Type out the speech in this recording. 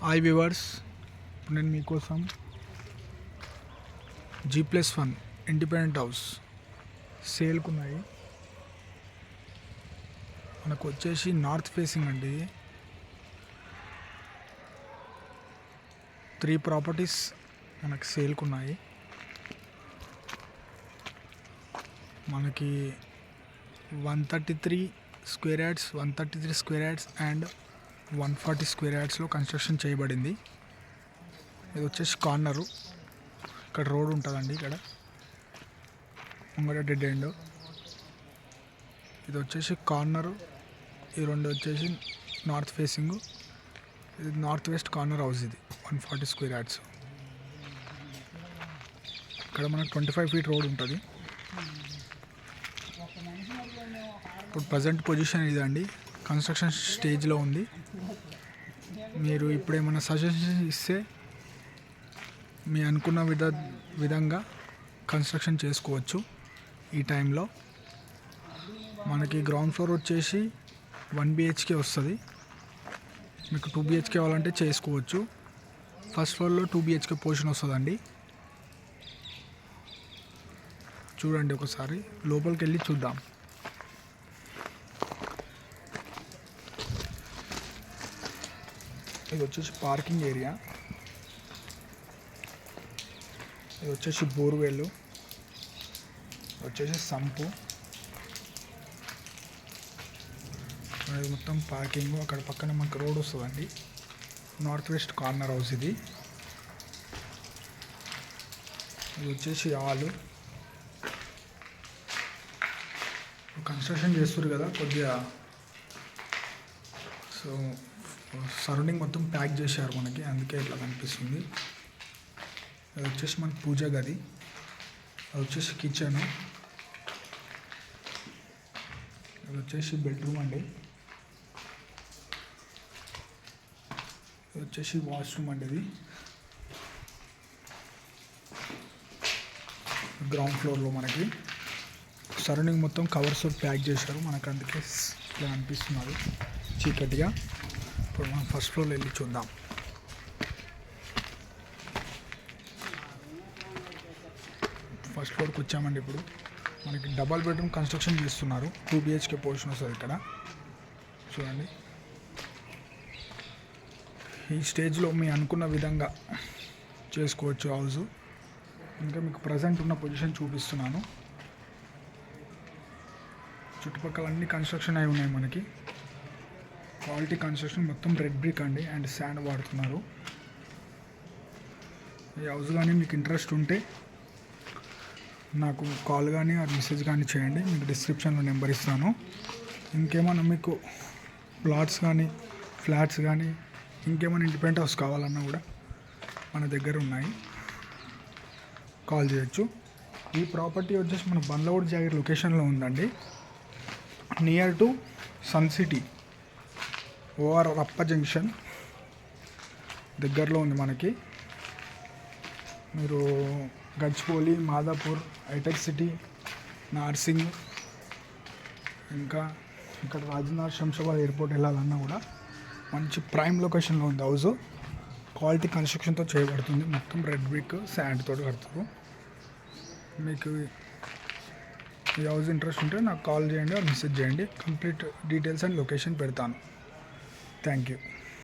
Hi viewers, ఇప్పుడు నేను మీకోసం G+1 ఇండిపెండెంట్ హౌస్ సేల్కు ఉన్నాయి. మనకు వచ్చేసి నార్త్ ఫేసింగ్ అండి. 3 ప్రాపర్టీస్ మనకి సేల్కు ఉన్నాయి. మనకి 133 square yards, 133 square yards and 140 square యార్డ్స్లో కన్స్ట్రక్షన్ చేయబడింది. ఇది వచ్చేసి కార్నరు, ఇక్కడ రోడ్ ఉంటుందండి. ఇక్కడ ముంగడ డెడ్ ఎండ్. ఇది వచ్చేసి కార్నరు, ఈ రెండు వచ్చేసి నార్త్ ఫేసింగ్. ఇది నార్త్ వెస్ట్ కార్నర్ హౌస్. ఇది 140 స్క్వేర్ యార్డ్స్. ఇక్కడ మనకు 25 ఫీట్ రోడ్ ఉంటుంది. ఇప్పుడు ప్రజెంట్ పొజిషన్ ఇదండి, కన్స్ట్రక్షన్ స్టేజ్లో ఉంది. మీరు ఇప్పుడు ఏమైనా సజెషన్ ఇస్తే మీ అనుకున్న విధంగా కన్స్ట్రక్షన్ చేసుకోవచ్చు. ఈ టైంలో మనకి గ్రౌండ్ ఫ్లోర్ వచ్చేసి 1 BHK వస్తుంది. మీకు 2 BHK కావాలంటే చేసుకోవచ్చు. ఫస్ట్ ఫ్లోర్లో 2 BHK పోర్షన్ వస్తుందండి. చూడండి ఒకసారి, లోపలికి వెళ్ళి చూద్దాం. ఇది వచ్చేసి పార్కింగ్ ఏరియా. ఇది వచ్చేసి బోర్వెల్, వచ్చేసి సంపు. ఇది మొత్తం పార్కింగ్. అక్కడ పక్కన మనకు రోడ్ వస్తుందండి. నార్త్ వెస్ట్ కార్నర్ హౌస్ ఇది. ఇది వచ్చేసి హాలు. కన్స్ట్రక్షన్ చేస్తారు కదా కొద్దిగా, సో సరౌండింగ్ మొత్తం ప్యాక్ చేశారు మనకి, అందుకే ఇట్లా కనిపిస్తుంది. అది వచ్చేసి మనకి పూజ గది. అది వచ్చేసి కిచెన్. అది వచ్చేసి బెడ్రూమ్ అండి. ఇది వచ్చేసి వాష్రూమ్ అండి. ఇది గ్రౌండ్ ఫ్లోర్లో మనకి సరౌండింగ్ మొత్తం కవర్స్ ప్యాక్ చేశారు మనకు, అందుకే ఇట్లా అనిపిస్తున్నారు చీకటిగా. ఇప్పుడు మనం ఫస్ట్ ఫ్లోర్లో వెళ్ళి చూద్దాం. ఫస్ట్ ఫ్లోర్కి వచ్చామండి. ఇప్పుడు మనకి డబల్ బెడ్రూమ్ కన్స్ట్రక్షన్ చేస్తున్నారు. 2 BHK పోర్షన్ వస్తుంది ఇక్కడ. చూడండి, ఈ స్టేజ్లో మీ అనుకున్న విధంగా చేసుకోవచ్చు హౌస్. ఇంకా మీకు ప్రజెంట్ ఉన్న పొజిషన్ చూపిస్తున్నాను. చుట్టుపక్కల అన్ని కన్స్ట్రక్షన్ అయి ఉన్నాయి మనకి. క్వాలిటీ కన్స్ట్రక్షన్, మొత్తం రెడ్ బ్రిక్ అండి అండ్ శాండ్ వాడుతున్నారు. ఈ హౌస్ కానీ మీకు ఇంట్రెస్ట్ ఉంటే నాకు కాల్ కానీ ఆ మెసేజ్ కానీ చేయండి. మీకు డిస్క్రిప్షన్లో నెంబర్ ఇస్తాను. ఇంకేమైనా మీకు ప్లాట్స్ కానీ ఫ్లాట్స్ కానీ ఇంకేమైనా ఇండిపెండెంట్ హౌస్ కావాలన్నా కూడా మన దగ్గర ఉన్నాయి, కాల్ చేయొచ్చు. ఈ ప్రాపర్టీ వచ్చేసి మన బండ్లగూడ జాగీర్ లొకేషన్లో ఉందండి. Near to Sun City or Appa junction దగ్గరలో ఉంది మనకి. మీరు గచ్చిబౌలి, మాదాపూర్, హైటెక్ సిటీ, నార్సింగ్, ఇంకా ఇక్కడ రాజనగర్, శంషాబాద్ ఎయిర్పోర్ట్ వెళ్ళాలన్నా కూడా మంచి ప్రైమ్ లొకేషన్లో ఉంది హౌస్. క్వాలిటీ కన్స్ట్రక్షన్తో చేయబడుతుంది. మొత్తం రెడ్ బ్రిక్ శాండ్ తోటి కడతారు. మీకు ఈ హౌస్ ఇంట్రెస్ట్ ఉంటే నాకు కాల్ చేయండి, మెసేజ్ చేయండి. కంప్లీట్ డీటెయిల్స్ అండ్ లొకేషన్ పెడతాను. Thank you.